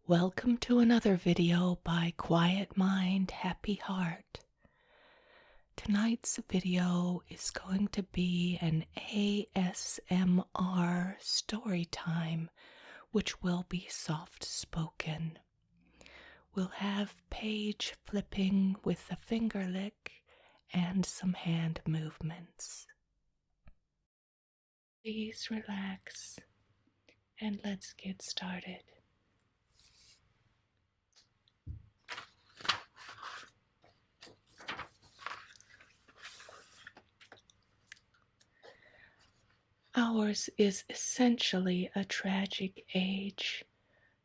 Welcome to another video by Quiet Mind, Happy Heart. Tonight's video is going to be an ASMR story time, which will be soft spoken. We'll have page flipping with a finger lick and some hand movements. Please relax and let's get started. Ours is essentially a tragic age,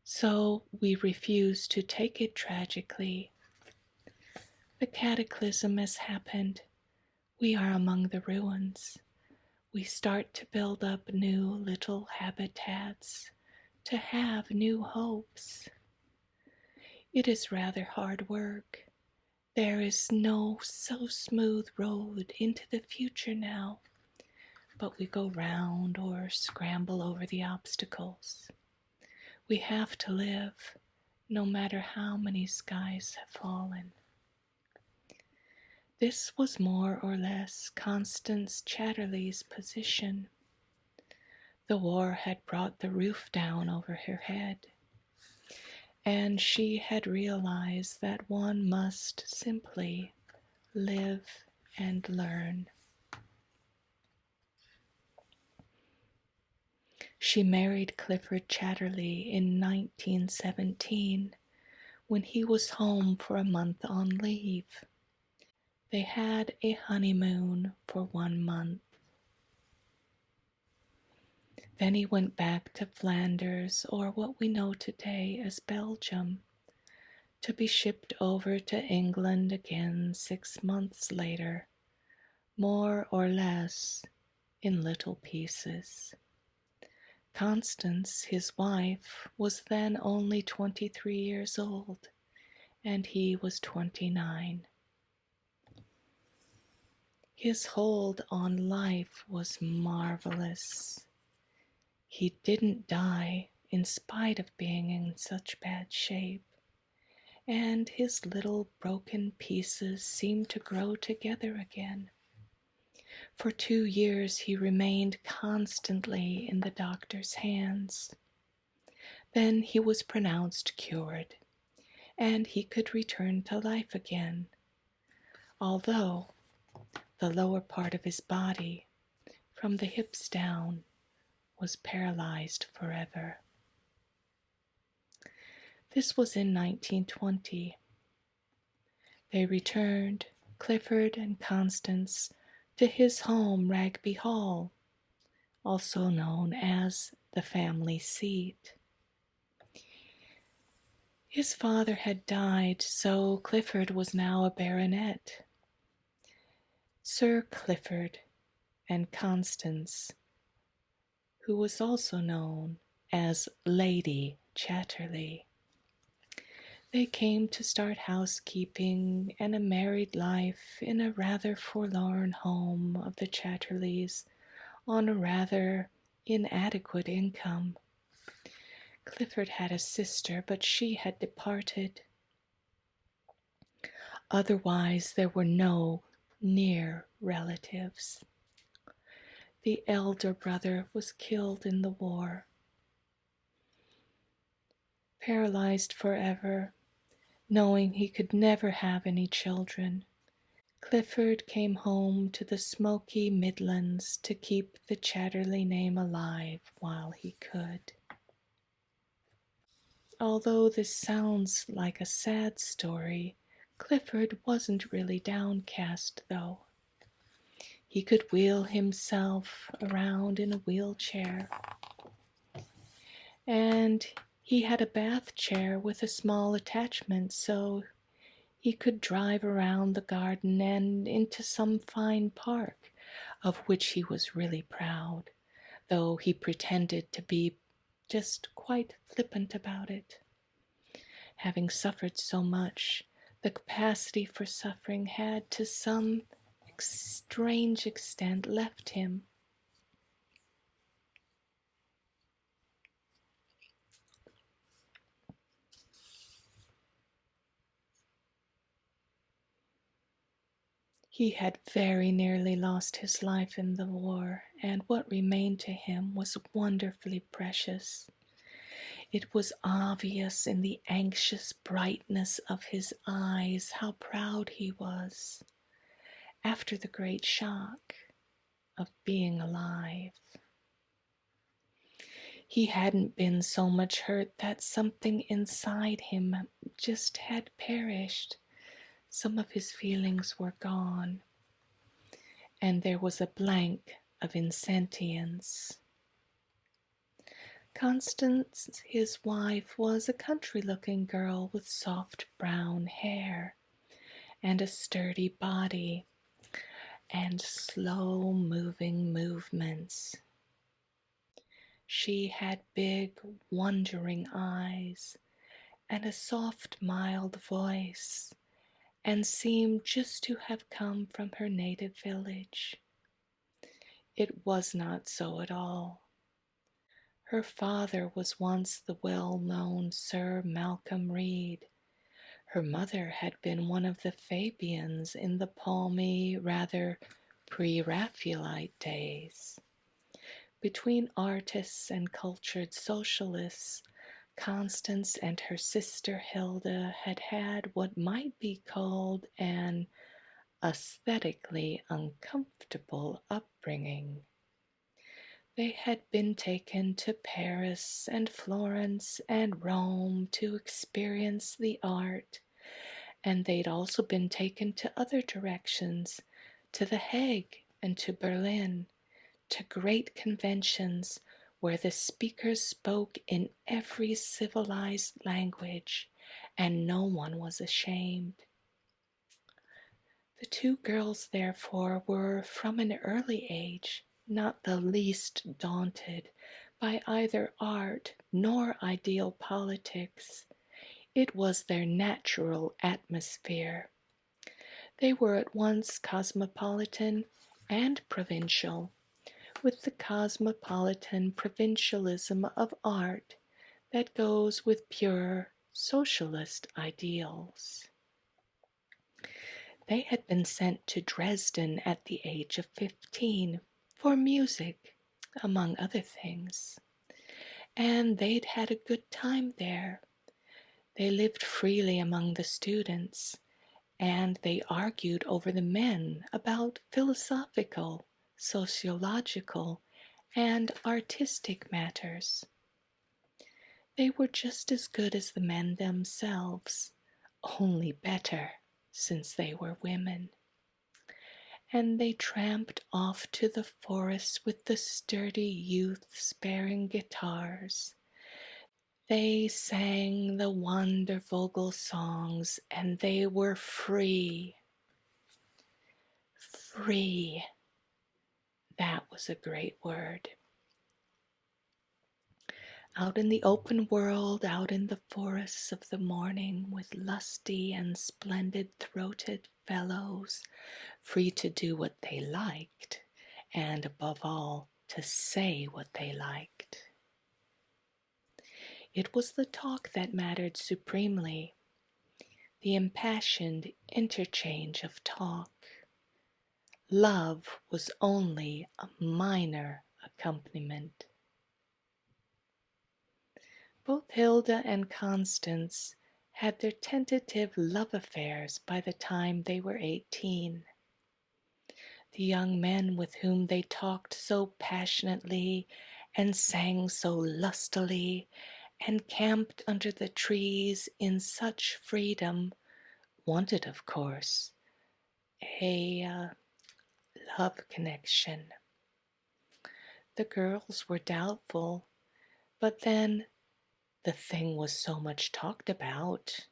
so we refuse to take it tragically. The cataclysm has happened. We are among the ruins. We start to build up new little habitats, to have new hopes. It is rather hard work. There is no so smooth road into the future now, but we go round or scramble over the obstacles. We have to live, no matter how many skies have fallen. This was more or less Constance Chatterley's position. The war had brought the roof down over her head, and she had realized that one must simply live and learn. She married Clifford Chatterley in 1917 when he was home for a month on leave. They had a honeymoon for 1 month. Then he went back to Flanders, or what we know today as Belgium, to be shipped over to England again 6 months later, more or less in little pieces. Constance, his wife, was then only 23 years old, and he was 29. His hold on life was marvelous. He didn't die in spite of being in such bad shape, and his little broken pieces seemed to grow together again. For 2 years he remained constantly in the doctor's hands. Then he was pronounced cured, and he could return to life again, although the lower part of his body, from the hips down, was paralyzed forever. This was in 1920. They returned, Clifford and Constance, to his home, Ragby Hall, also known as the family seat. His father had died, so Clifford was now a baronet. Sir Clifford and Constance, who was also known as Lady Chatterley. They came to start housekeeping and a married life in a rather forlorn home of the Chatterleys on a rather inadequate income. Clifford had a sister, but she had departed. Otherwise, there were no near relatives. The elder brother was killed in the war. Paralyzed forever, knowing he could never have any children, Clifford came home to the smoky Midlands to keep the Chatterley name alive while he could. Although this sounds like a sad story, Clifford wasn't really downcast, though. He could wheel himself around in a wheelchair, and he had a bath chair with a small attachment, so he could drive around the garden and into some fine park, of which he was really proud, though he pretended to be just quite flippant about it. Having suffered so much, the capacity for suffering had to some strange extent left him. He had very nearly lost his life in the war, and what remained to him was wonderfully precious. It was obvious in the anxious brightness of his eyes how proud he was after the great shock of being alive. He hadn't been so much hurt that something inside him just had perished. Some of his feelings were gone, and there was a blank of insentience. Constance, his wife, was a country-looking girl with soft brown hair and a sturdy body and slow-moving movements. She had big, wondering eyes and a soft, mild voice, and seemed just to have come from her native village. It was not so at all. Her father was once the well-known Sir Malcolm Reed. Her mother had been one of the Fabians in the palmy, rather pre-Raphaelite days. Between artists and cultured socialists, Constance and her sister Hilda had had what might be called an aesthetically uncomfortable upbringing. They had been taken to Paris and Florence and Rome to experience the art, and they'd also been taken to other directions, to The Hague and to Berlin, to great conventions where the speakers spoke in every civilized language and no one was ashamed. The two girls, therefore, were from an early age not the least daunted by either art nor ideal politics. It was their natural atmosphere. They were at once cosmopolitan and provincial, with the cosmopolitan provincialism of art that goes with pure socialist ideals. They had been sent to Dresden at the age of 15 for music, among other things, and they'd had a good time there. They lived freely among the students, and they argued over the men about philosophical, sociological, and artistic matters. They were just as good as the men themselves, only better, since they were women. And they tramped off to the forest with the sturdy youths bearing guitars. They sang the Wandervogel songs, and they were free. Free. That was a great word. Out in the open world, out in the forests of the morning, with lusty and splendid-throated fellows, free to do what they liked, and above all, to say what they liked. It was the talk that mattered supremely, the impassioned interchange of talk. Love was only a minor accompaniment. Both Hilda and Constance had their tentative love affairs by the time they were 18. The young men with whom they talked so passionately and sang so lustily and camped under the trees in such freedom wanted, of course, a love connection. The girls were doubtful, but then the thing was so much talked about.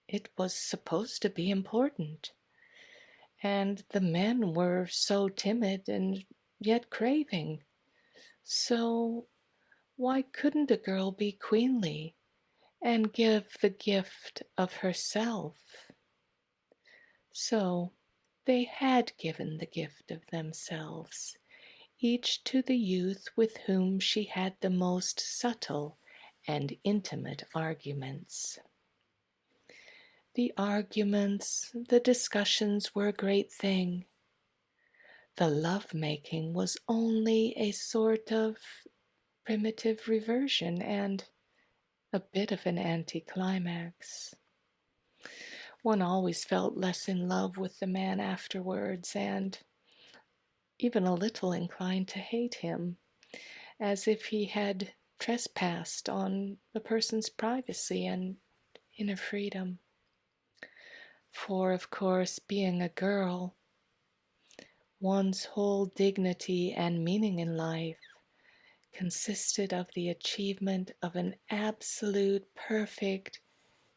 It was supposed to be important. And the men were so timid and yet craving. So why couldn't a girl be queenly and give the gift of herself? So they had given the gift of themselves, each to the youth with whom she had the most subtle and intimate arguments. The arguments, the discussions were a great thing. The love-making was only a sort of primitive reversion and a bit of an anticlimax. One always felt less in love with the man afterwards, and even a little inclined to hate him, as if he had trespassed on a person's privacy and inner freedom. For, of course, being a girl, one's whole dignity and meaning in life consisted of the achievement of an absolute, perfect,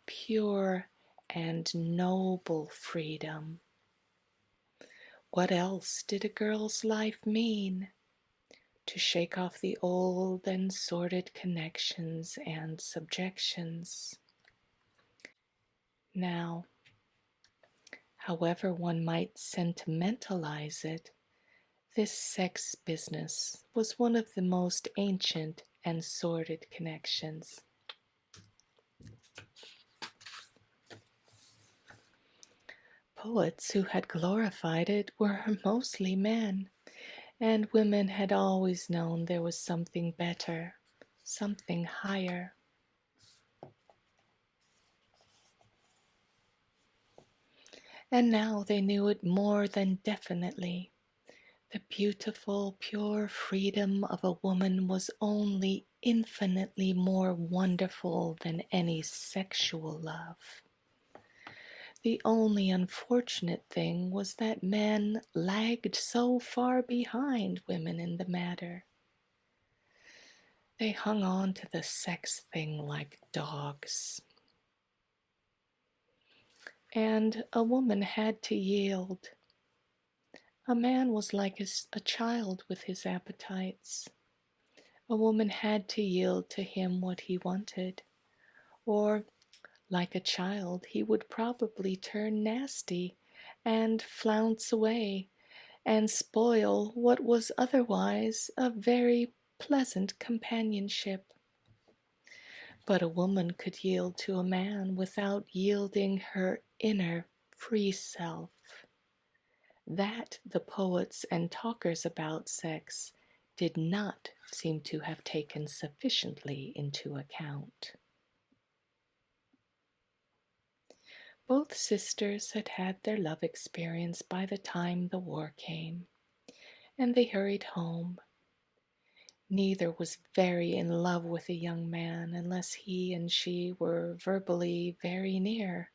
pure, and noble freedom. What else did a girl's life mean? To shake off the old and sordid connections and subjections. Now, however one might sentimentalize it, this sex business was one of the most ancient and sordid connections. Poets who had glorified it were mostly men, and women had always known there was something better, something higher. And now they knew it more than definitely. The beautiful, pure freedom of a woman was only infinitely more wonderful than any sexual love. The only unfortunate thing was that men lagged so far behind women in the matter. They hung on to the sex thing like dogs. And a woman had to yield. A man was like a child with his appetites. A woman had to yield to him what he wanted, or, like a child, he would probably turn nasty and flounce away and spoil what was otherwise a very pleasant companionship. But a woman could yield to a man without yielding her inner free self. That the poets and talkers about sex did not seem to have taken sufficiently into account. Both sisters had had their love experience by the time the war came, and they hurried home. Neither was very in love with a young man unless he and she were verbally very near.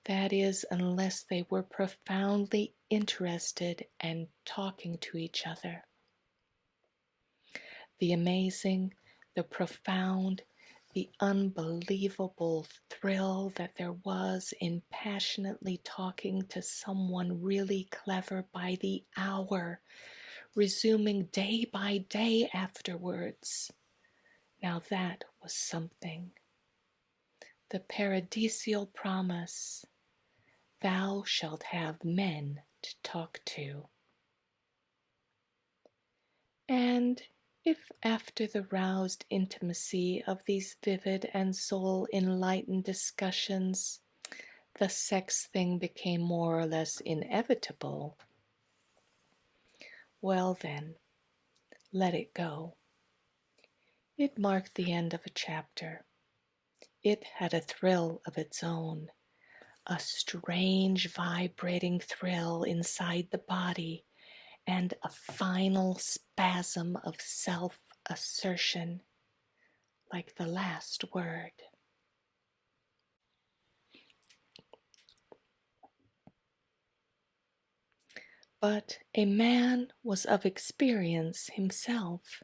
That is, unless they were profoundly interested and talking to each other. The amazing, the profound, the unbelievable thrill that there was in passionately talking to someone really clever by the hour, resuming day by day afterwards. Now that was something. The paradisial promise, thou shalt have men to talk to. And if after the roused intimacy of these vivid and soul-enlightened discussions, the sex thing became more or less inevitable, well then, let it go. It marked the end of a chapter. It had a thrill of its own, a strange vibrating thrill inside the body, and a final spasm of self-assertion, like the last word. But a man was of experience himself,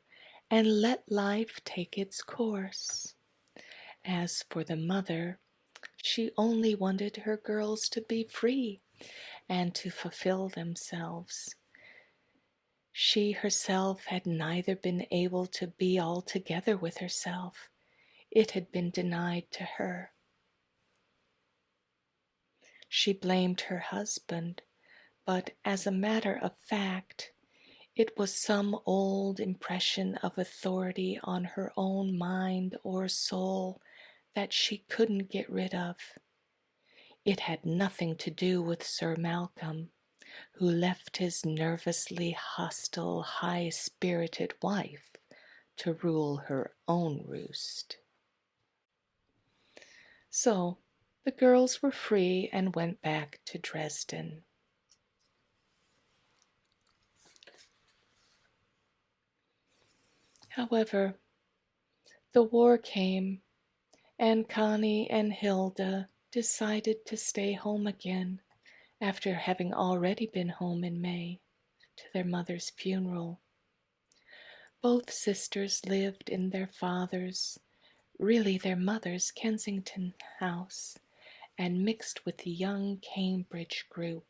and let life take its course. As for the mother, she only wanted her girls to be free and to fulfill themselves. She herself had neither been able to be altogether with herself. It had been denied to her. She blamed her husband, but as a matter of fact, it was some old impression of authority on her own mind or soul that she couldn't get rid of. It had nothing to do with Sir Malcolm, who left his nervously hostile, high-spirited wife to rule her own roost. So the girls were free and went back to Dresden. However, the war came, and Connie and Hilda decided to stay home again after having already been home in May to their mother's funeral. Both sisters lived in their father's, really their mother's, Kensington house and mixed with the young Cambridge group.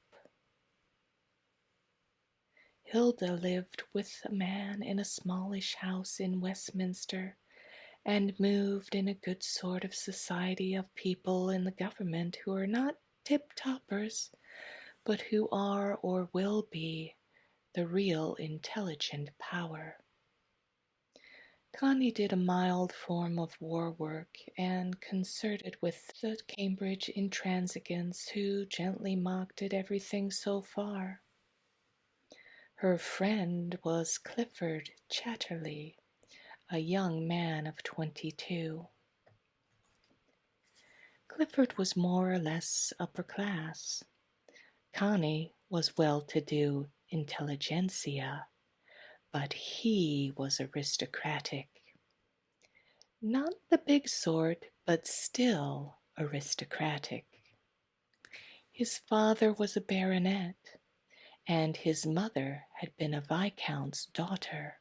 Hilda lived with a man in a smallish house in Westminster and moved in a good sort of society of people in the government who are not tip-toppers, but who are or will be the real intelligent power. Connie did a mild form of war work and concerted with the Cambridge intransigents who gently mocked at everything so far. Her friend was Clifford Chatterley, a young man of 22. Clifford was more or less upper class. Connie was well-to-do intelligentsia, but he was aristocratic. Not the big sort, but still aristocratic. His father was a baronet, and his mother had been a viscount's daughter.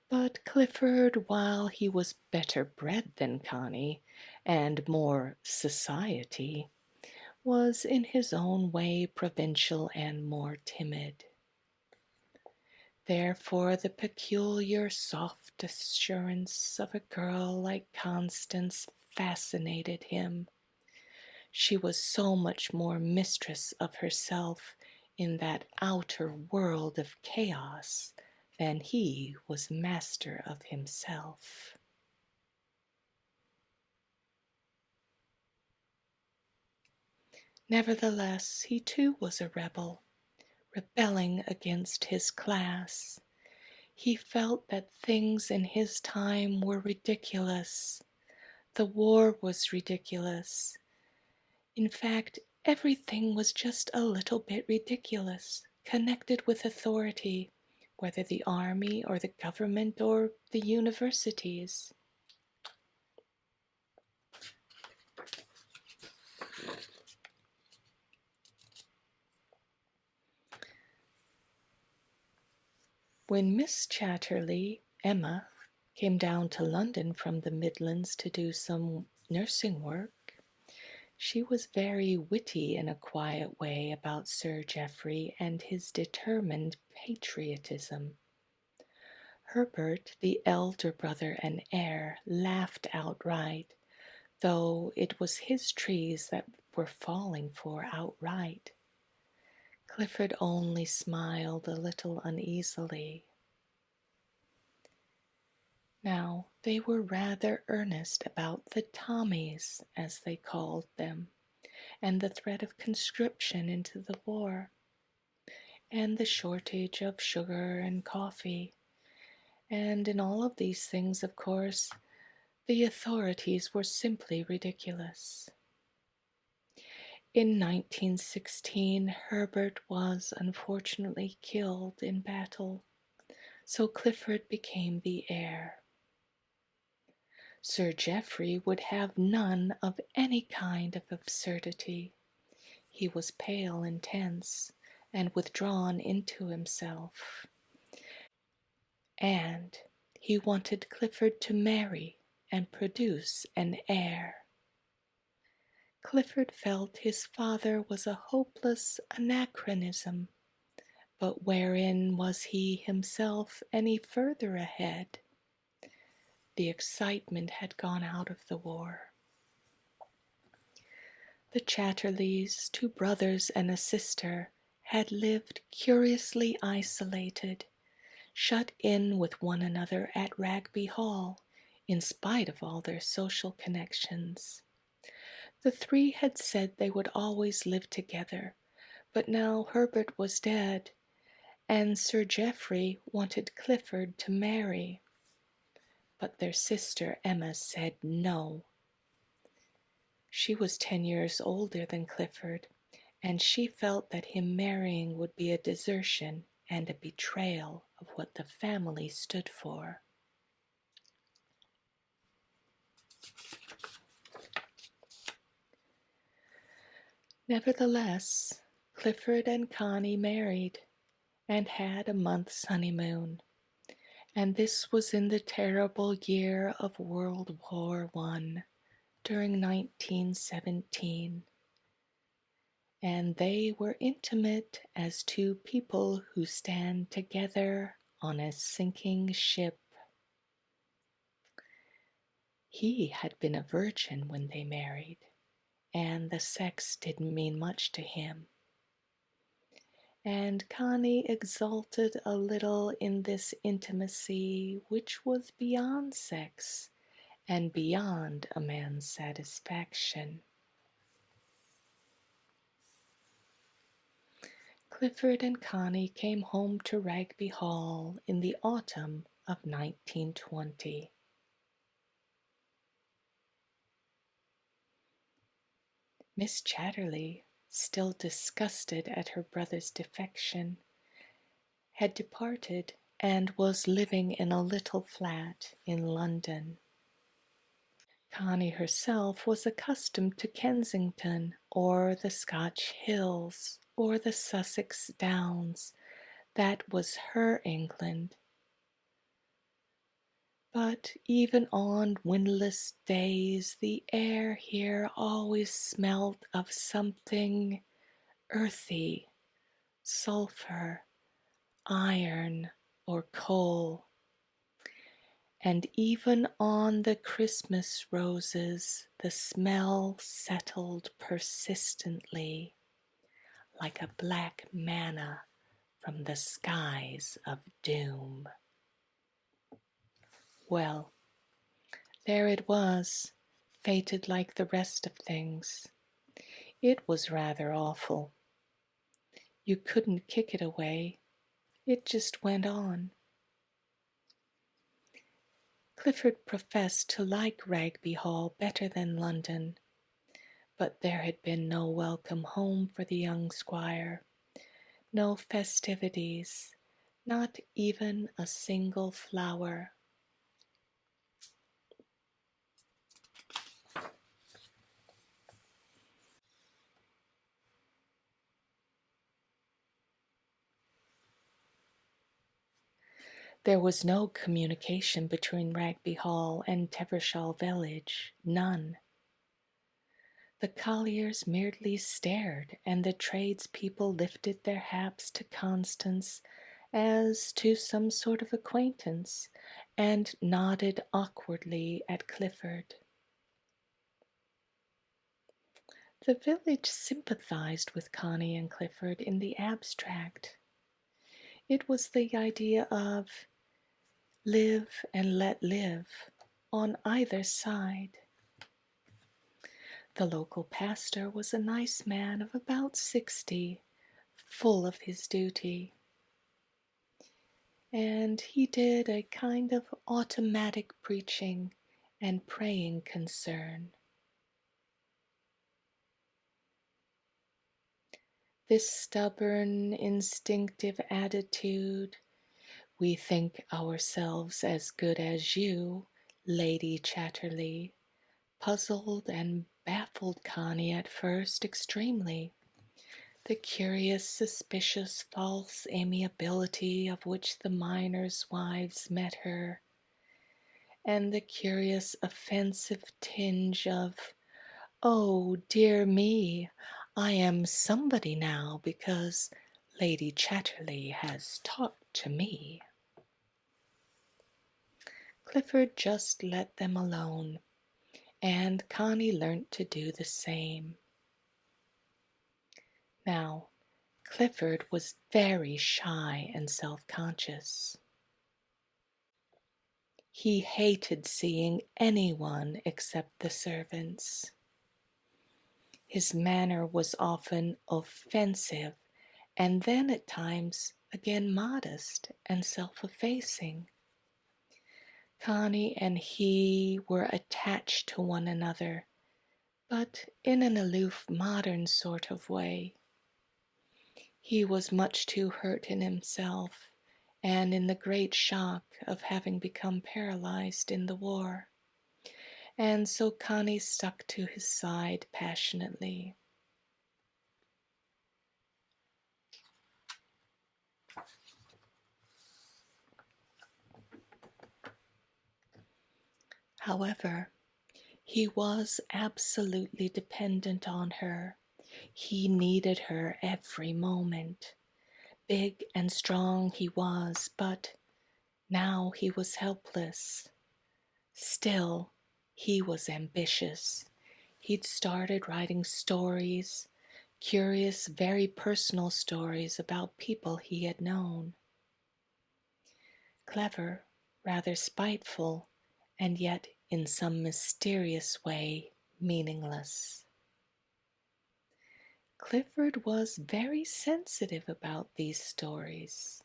But Clifford, while he was better bred than Connie, and more society, was in his own way provincial and more timid. Therefore the peculiar soft assurance of a girl like Constance fascinated him. She was so much more mistress of herself in that outer world of chaos than he was master of himself. Nevertheless, he too was a rebel, rebelling against his class. He felt that things in his time were ridiculous. The war was ridiculous. In fact, everything was just a little bit ridiculous, connected with authority, whether the army or the government or the universities. When Miss Chatterley, Emma, came down to London from the Midlands to do some nursing work, she was very witty in a quiet way about Sir Geoffrey and his determined patriotism. Herbert, the elder brother and heir, laughed outright, though it was his trees that were falling for outright. Clifford only smiled a little uneasily. Now, they were rather earnest about the Tommies, as they called them, and the threat of conscription into the war, and the shortage of sugar and coffee. And in all of these things, of course, the authorities were simply ridiculous. In 1916, Herbert was unfortunately killed in battle, so Clifford became the heir. Sir Geoffrey would have none of any kind of absurdity. He was pale and tense, and withdrawn into himself. And he wanted Clifford to marry and produce an heir. Clifford felt his father was a hopeless anachronism, but wherein was he himself any further ahead? The excitement had gone out of the war. The Chatterleys, 2 brothers and a sister, had lived curiously isolated, shut in with one another at Ragby Hall, in spite of all their social connections. The three had said they would always live together, but now Herbert was dead, and Sir Geoffrey wanted Clifford to marry. But their sister Emma said no. She was 10 years older than Clifford, and she felt that him marrying would be a desertion and a betrayal of what the family stood for. Nevertheless, Clifford and Connie married and had a month's honeymoon, and this was in the terrible year of World War I, during 1917. And they were intimate as two people who stand together on a sinking ship. He had been a virgin when they married, and the sex didn't mean much to him. And Connie exulted a little in this intimacy which was beyond sex and beyond a man's satisfaction. Clifford and Connie came home to Ragby Hall in the autumn of 1920. Miss Chatterley, still disgusted at her brother's defection, had departed and was living in a little flat in London. Connie herself was accustomed to Kensington or the Scotch hills or the Sussex downs. That was her England. But even on windless days, the air here always smelt of something earthy, sulphur, iron, or coal. And even on the Christmas roses, the smell settled persistently, like a black manna from the skies of doom. Well, there it was, fated like the rest of things. It was rather awful. You couldn't kick it away. It just went on. Clifford professed to like Ragby Hall better than London, but there had been no welcome home for the young squire, no festivities, not even a single flower. There was no communication between Ragby Hall and Tevershall village, none. The colliers merely stared, and the tradespeople lifted their hats to Constance as to some sort of acquaintance, and nodded awkwardly at Clifford. The village sympathized with Connie and Clifford in the abstract. It was the idea of live and let live on either side. The local pastor was a nice man of about 60, full of his duty. And he did a kind of automatic preaching and praying concern. This stubborn, instinctive attitude, we think ourselves as good as you, Lady Chatterley, puzzled and baffled Connie at first extremely. The curious, suspicious, false amiability of which the miners' wives met her, and the curious, offensive tinge of, oh, dear me, I am somebody now because Lady Chatterley has talked to me. Clifford just let them alone, and Connie learnt to do the same. Now, Clifford was very shy and self-conscious. He hated seeing anyone except the servants. His manner was often offensive, and then at times again modest and self-effacing. Connie and he were attached to one another, but in an aloof, modern sort of way. He was much too hurt in himself, and in the great shock of having become paralyzed in the war. And so Connie stuck to his side passionately. However, he was absolutely dependent on her. He needed her every moment. Big and strong he was, but now he was helpless. Still, he was ambitious. He'd started writing stories, curious, very personal stories about people he had known. Clever, rather spiteful, and yet in some mysterious way meaningless. Clifford was very sensitive about these stories.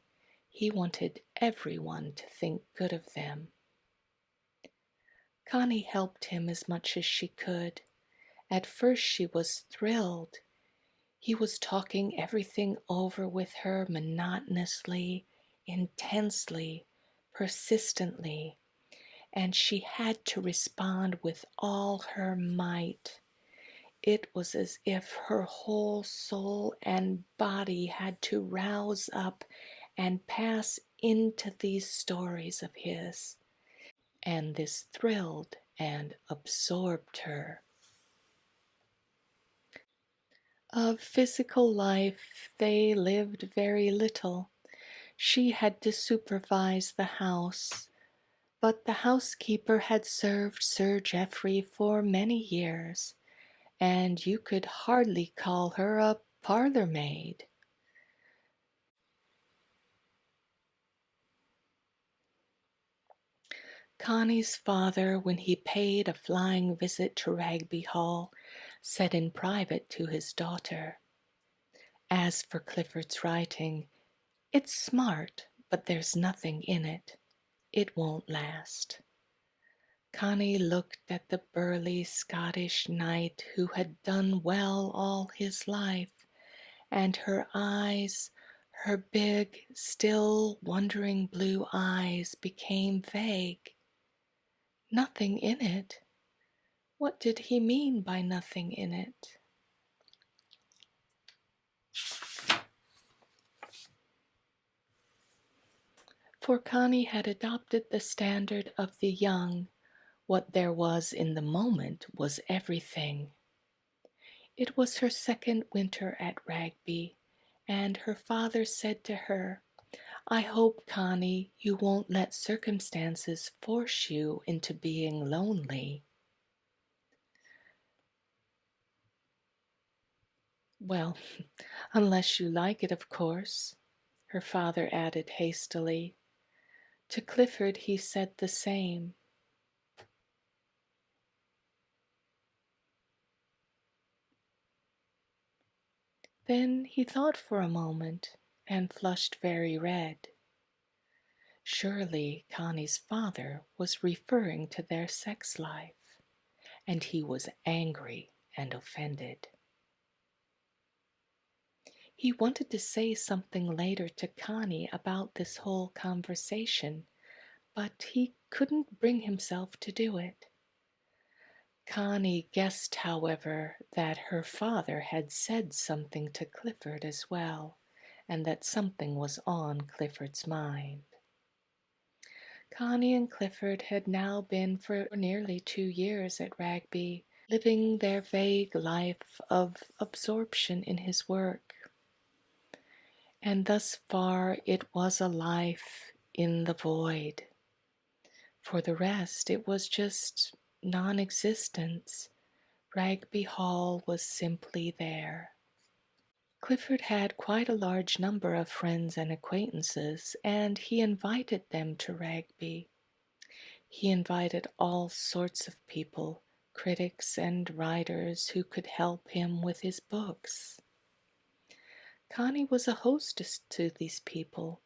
He wanted everyone to think good of them. Connie helped him as much as she could. At first she was thrilled. He was talking everything over with her monotonously, intensely, persistently, and she had to respond with all her might. It was as if her whole soul and body had to rouse up and pass into these stories of his, and this thrilled and absorbed her. Of physical life they lived very little. She had to supervise the house, but the housekeeper had served Sir Geoffrey for many years, and you could hardly call her a parlour maid. Connie's father, when he paid a flying visit to Ragby Hall, said in private to his daughter, "As for Clifford's writing, it's smart, but there's nothing in it. It won't last." Connie looked at the burly Scottish knight who had done well all his life, and her eyes, her big, still, wondering blue eyes, became vague. Nothing in it? What did he mean by nothing in it? For Connie had adopted the standard of the young. What there was in the moment was everything. It was her second winter at Ragby, and her father said to her, "I hope, Connie, you won't let circumstances force you into being lonely." "Well, unless you like it, of course," her father added hastily. To Clifford he said the same. Then he thought for a moment and flushed very red. Surely Connie's father was referring to their sex life, and he was angry and offended. He wanted to say something later to Connie about this whole conversation, but he couldn't bring himself to do it. Connie guessed, however, that her father had said something to Clifford as well, and that something was on Clifford's mind. Connie and Clifford had now been for nearly 2 years at Ragby, living their vague life of absorption in his work. And thus far it was a life in the void. For the rest, it was just non-existence. Ragby Hall was simply there. Clifford had quite a large number of friends and acquaintances, and he invited them to Ragby. He invited all sorts of people, critics and writers who could help him with his books. Connie was a hostess to these people,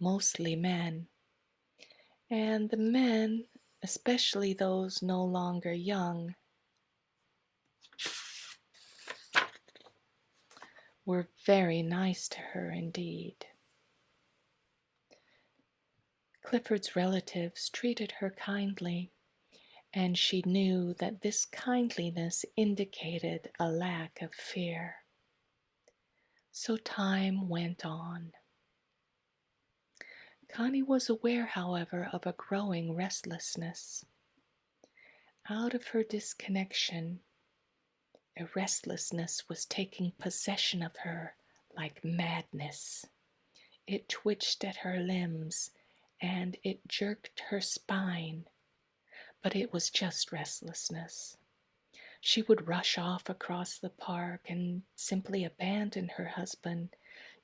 mostly men, and the men, especially those no longer young, were very nice to her indeed. Clifford's relatives treated her kindly, and she knew that this kindliness indicated a lack of fear. So time went on. Connie was aware, however, of a growing restlessness. Out of her disconnection, a restlessness was taking possession of her like madness. It twitched at her limbs, and it jerked her spine. But it was just restlessness. She would rush off across the park and simply abandon her husband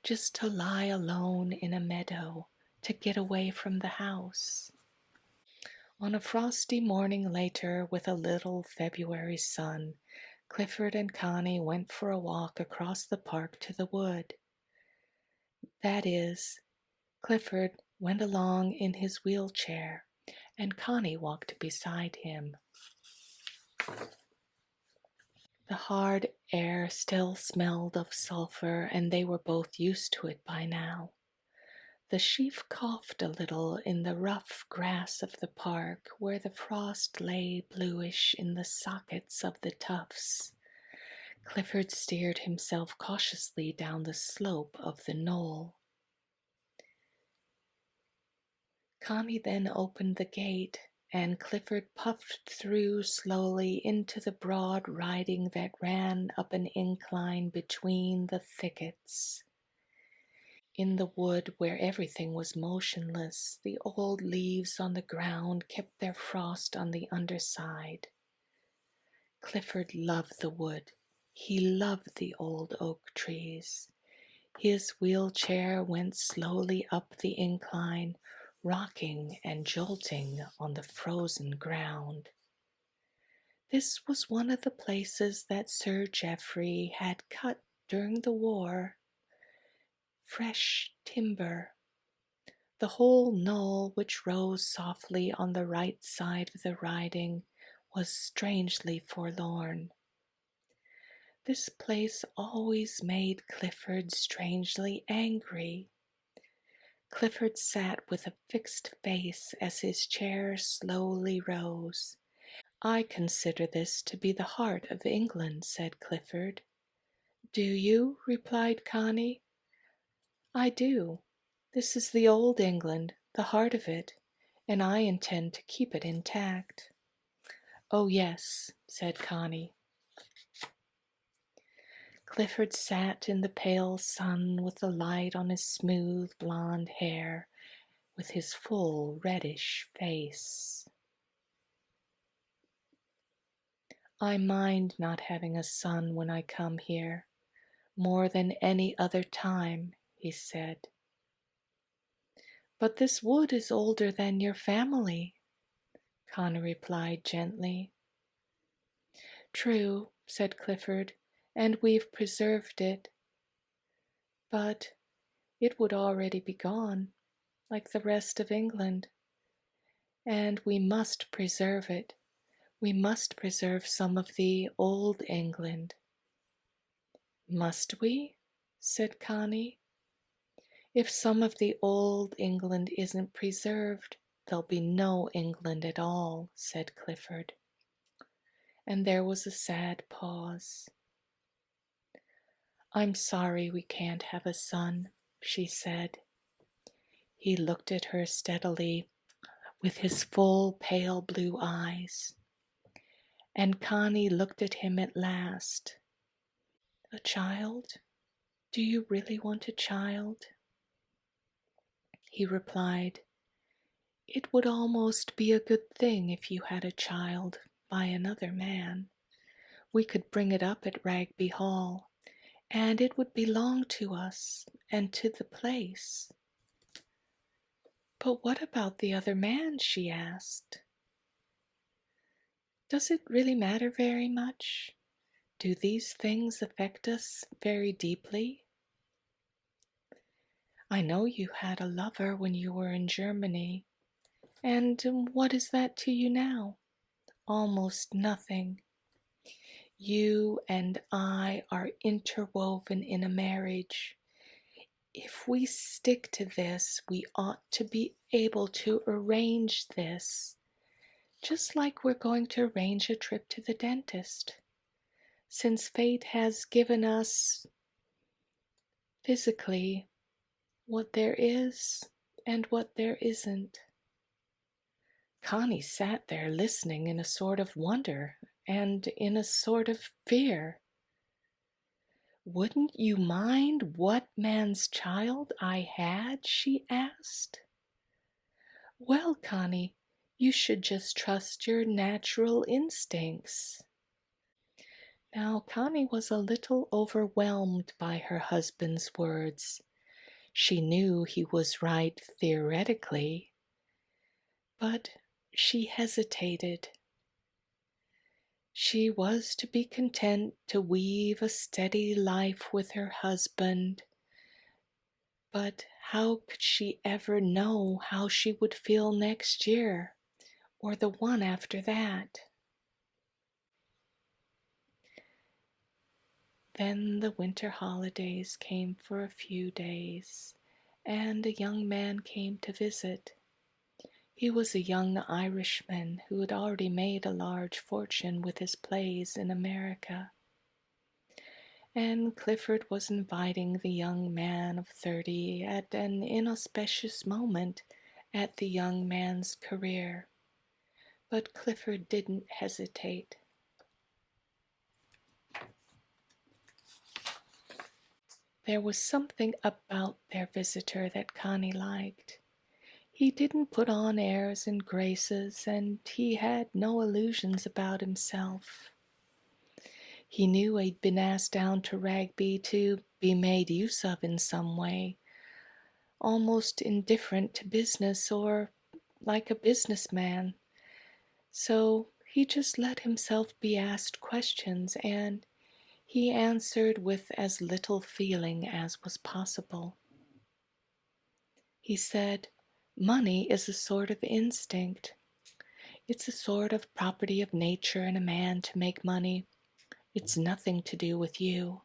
just to lie alone in a meadow, to get away from the house. On a frosty morning later, with a little February sun, Clifford and Connie went for a walk across the park to the wood. That is, Clifford went along in his wheelchair, and Connie walked beside him. The hard air still smelled of sulphur, and they were both used to it by now. The sheaf coughed a little in the rough grass of the park, where the frost lay bluish in the sockets of the tufts. Clifford steered himself cautiously down the slope of the knoll. Connie then opened the gate, and Clifford puffed through slowly into the broad riding that ran up an incline between the thickets. In the wood, where everything was motionless, the old leaves on the ground kept their frost on the underside. Clifford loved the wood. He loved the old oak trees. His wheelchair went slowly up the incline, rocking and jolting on the frozen ground. This was one of the places that Sir Geoffrey had cut during the war. Fresh timber. The whole knoll, which rose softly on the right side of the riding, was strangely forlorn. This place always made Clifford strangely angry. Clifford sat with a fixed face as his chair slowly rose. "I consider this to be the heart of England," said Clifford. "Do you?" replied Connie. "I do. This is the old England, the heart of it, and I intend to keep it intact." "Oh, yes," said Connie. Clifford sat in the pale sun with the light on his smooth blonde hair, with his full reddish face. "I mind not having a son when I come here, more than any other time," he said. "But this wood is older than your family," Connie replied gently. "True," said Clifford, "and we've preserved it. But it would already be gone, like the rest of England. And we must preserve it. We must preserve some of the old England." "Must we?" said Connie. "If some of the old England isn't preserved, there'll be no England at all," said Clifford. And there was a sad pause. "I'm sorry we can't have a son," she said. He looked at her steadily with his full pale blue eyes, and Connie looked at him at last. "A child? Do you really want a child?" He replied, "It would almost be a good thing if you had a child by another man. We could bring it up at Ragby Hall, and it would belong to us and to the place." "But what about the other man?" she asked. Does it really matter very much? Do these things affect us very deeply? I know you had a lover when you were in Germany, and what is that to you now? Almost nothing. You and I are interwoven in a marriage. If we stick to this, we ought to be able to arrange this, just like we're going to arrange a trip to the dentist. Since fate has given us physically what there is and what there isn't. Connie sat there listening in a sort of wonder and in a sort of fear. Wouldn't you mind what man's child I had? She asked. Well, Connie, you should just trust your natural instincts. Now, Connie was a little overwhelmed by her husband's words. She knew he was right theoretically, but she hesitated. She was to be content to weave a steady life with her husband, but how could she ever know how she would feel next year or the one after that? Then the winter holidays came for a few days, and a young man came to visit. He was a young Irishman who had already made a large fortune with his plays in America. And Clifford was inviting the young man of 30 at an inauspicious moment at the young man's career. But Clifford didn't hesitate. There was something about their visitor that Connie liked. He didn't put on airs and graces, and he had no illusions about himself. He knew he'd been asked down to Ragby to be made use of in some way, almost indifferent to business or like a businessman. So he just let himself be asked questions, and he answered with as little feeling as was possible. He said, "Money is a sort of instinct. It's a sort of property of nature in a man to make money. It's nothing to do with you.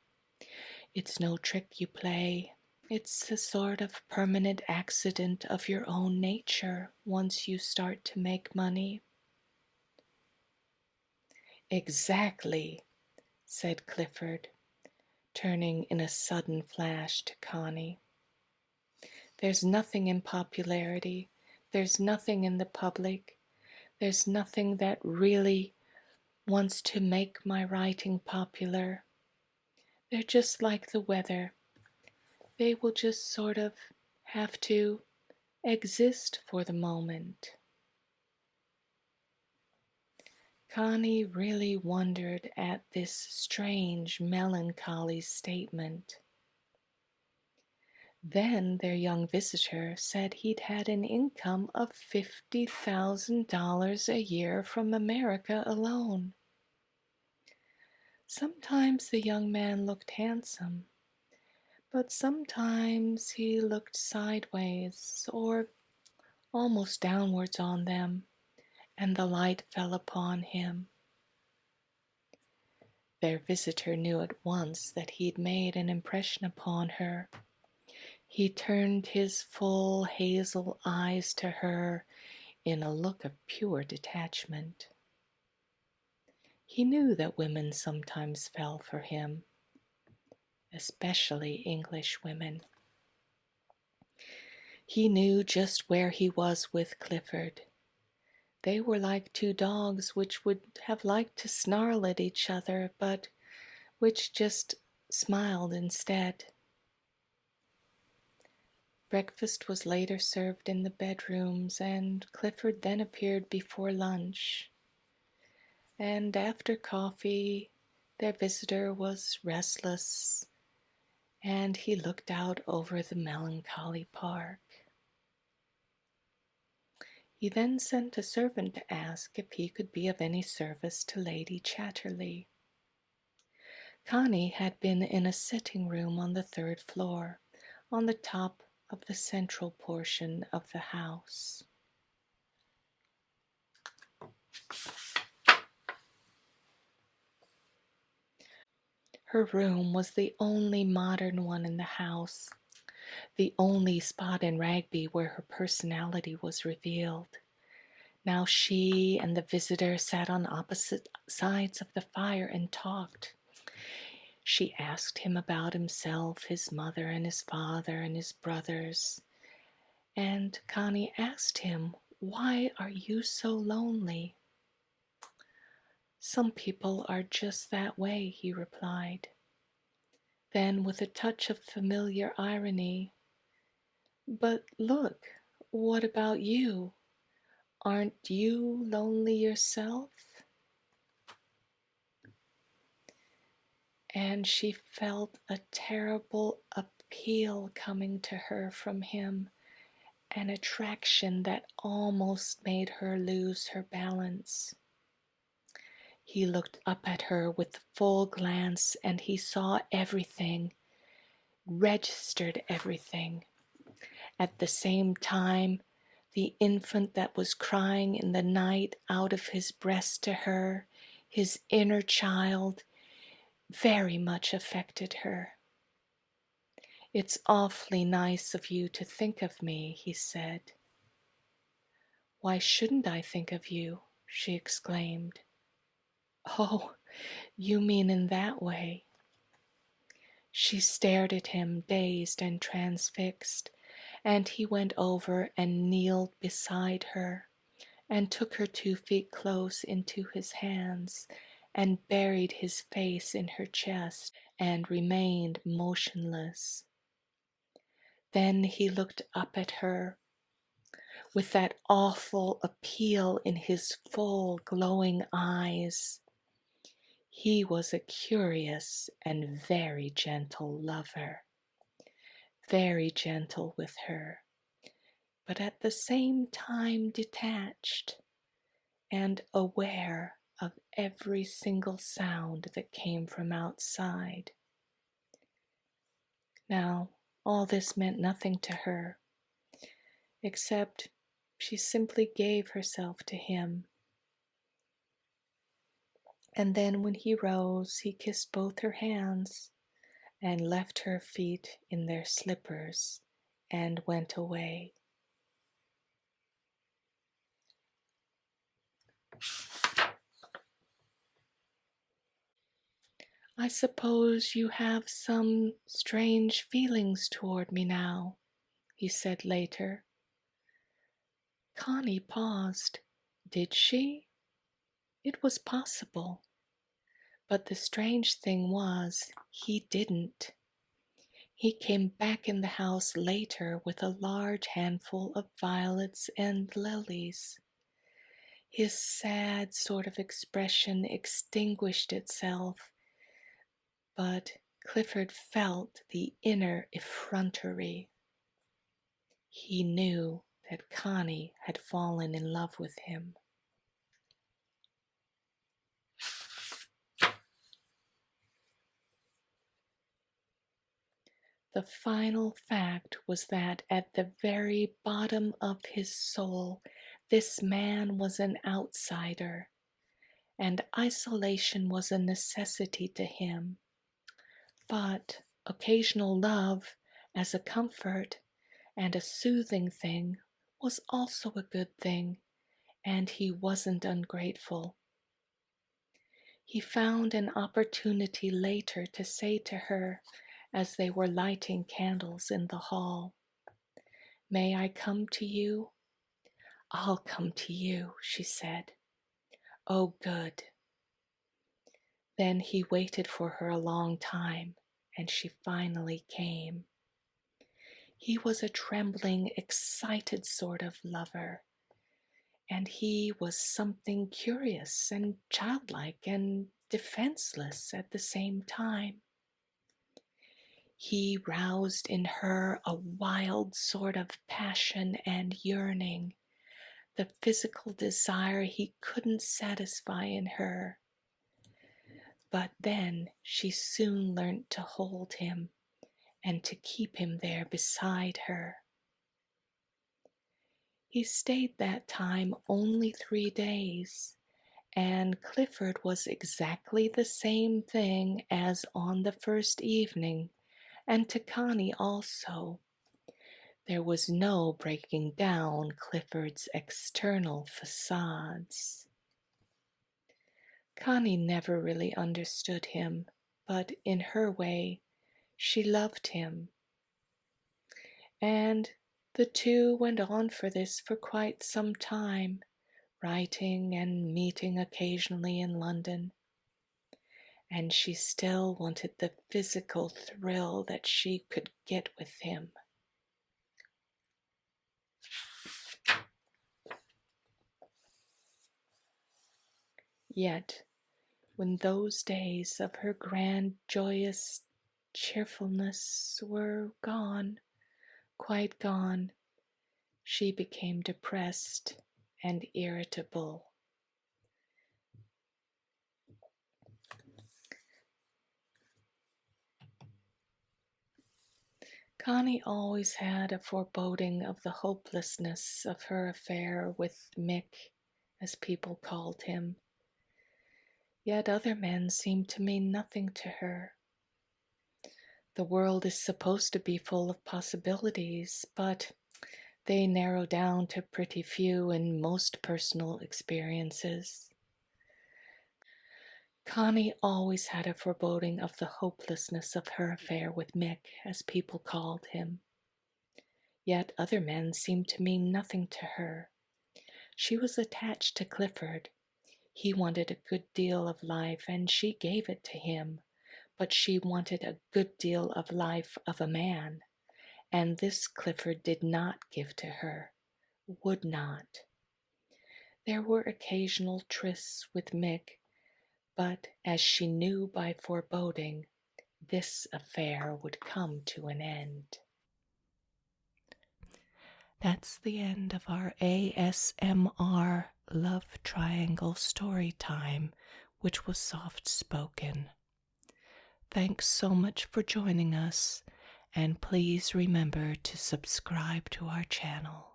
It's no trick you play. It's a sort of permanent accident of your own nature once you start to make money." "Exactly," said Clifford, turning in a sudden flash to Connie. "There's nothing in popularity. There's nothing in the public. There's nothing that really wants to make my writing popular. They're just like the weather. They will just sort of have to exist for the moment." Connie really wondered at this strange, melancholy statement. Then their young visitor said he'd had an income of $50,000 a year from America alone. Sometimes the young man looked handsome, but sometimes he looked sideways or almost downwards on them, and the light fell upon him. Their visitor knew at once that he'd made an impression upon her. He turned his full hazel eyes to her in a look of pure detachment. He knew that women sometimes fell for him, especially English women. He knew just where he was with Clifford. They were like two dogs which would have liked to snarl at each other, but which just smiled instead. Breakfast was later served in the bedrooms, and Clifford then appeared before lunch. And after coffee, their visitor was restless, and he looked out over the melancholy park. He then sent a servant to ask if he could be of any service to Lady Chatterley. Connie had been in a sitting room on the third floor, on the top of the central portion of the house. Her room was the only modern one in the house, the only spot in Ragby where her personality was revealed. Now she and the visitor sat on opposite sides of the fire and talked. She asked him about himself, his mother and his father and his brothers. And Connie asked him, "Why are you so lonely?" "Some people are just that way," he replied. Then, with a touch of familiar irony, "But look, what about you? Aren't you lonely yourself?" And she felt a terrible appeal coming to her from him, an attraction that almost made her lose her balance. He looked up at her with the full glance, and he saw everything, registered everything. At the same time, the infant that was crying in the night out of his breast to her, his inner child, very much affected her. "It's awfully nice of you to think of me," he said. "Why shouldn't I think of you?" she exclaimed. "Oh, you mean in that way." She stared at him, dazed and transfixed, and he went over and kneeled beside her and took her 2 feet close into his hands and buried his face in her chest and remained motionless. Then he looked up at her with that awful appeal in his full glowing eyes. He was a curious and very gentle lover, very gentle with her, but at the same time detached and aware of every single sound that came from outside. Now, all this meant nothing to her, except she simply gave herself to him. And then when he rose, he kissed both her hands and left her feet in their slippers and went away. "I suppose you have some strange feelings toward me now," he said later. Connie paused. Did she? It was possible. But the strange thing was, he didn't. He came back in the house later with a large handful of violets and lilies. His sad sort of expression extinguished itself, but Clifford felt the inner effrontery. He knew that Connie had fallen in love with him. The final fact was that at the very bottom of his soul, this man was an outsider, and isolation was a necessity to him. But occasional love, as a comfort and a soothing thing, was also a good thing, and he wasn't ungrateful. He found an opportunity later to say to her, as they were lighting candles in the hall, "May I come to you?" "I'll come to you," she said. "Oh, good." Then he waited for her a long time, and she finally came. He was a trembling, excited sort of lover, and he was something curious and childlike and defenseless at the same time. He roused in her a wild sort of passion and yearning, the physical desire he couldn't satisfy in her. But then she soon learnt to hold him and to keep him there beside her. He stayed that time only 3 days, and Clifford was exactly the same thing as on the first evening, and to Connie also. There was no breaking down Clifford's external facades. Connie never really understood him, but in her way, she loved him. And the two went on for this for quite some time, writing and meeting occasionally in London. And she still wanted the physical thrill that she could get with him. Yet, when those days of her grand, joyous cheerfulness were gone, quite gone, she became depressed and irritable. Connie always had a foreboding of the hopelessness of her affair with Mick, as people called him. Yet other men seemed to mean nothing to her. The world is supposed to be full of possibilities, but they narrow down to pretty few in most personal experiences. Connie always had a foreboding of the hopelessness of her affair with Mick, as people called him. Yet other men seemed to mean nothing to her. She was attached to Clifford. He wanted a good deal of life, and she gave it to him, but she wanted a good deal of life of a man, and this Clifford did not give to her, would not. There were occasional trysts with Mick, but as she knew by foreboding, this affair would come to an end. That's the end of our ASMR Love Triangle story time, which was soft spoken. Thanks so much for joining us, and please remember to subscribe to our channel.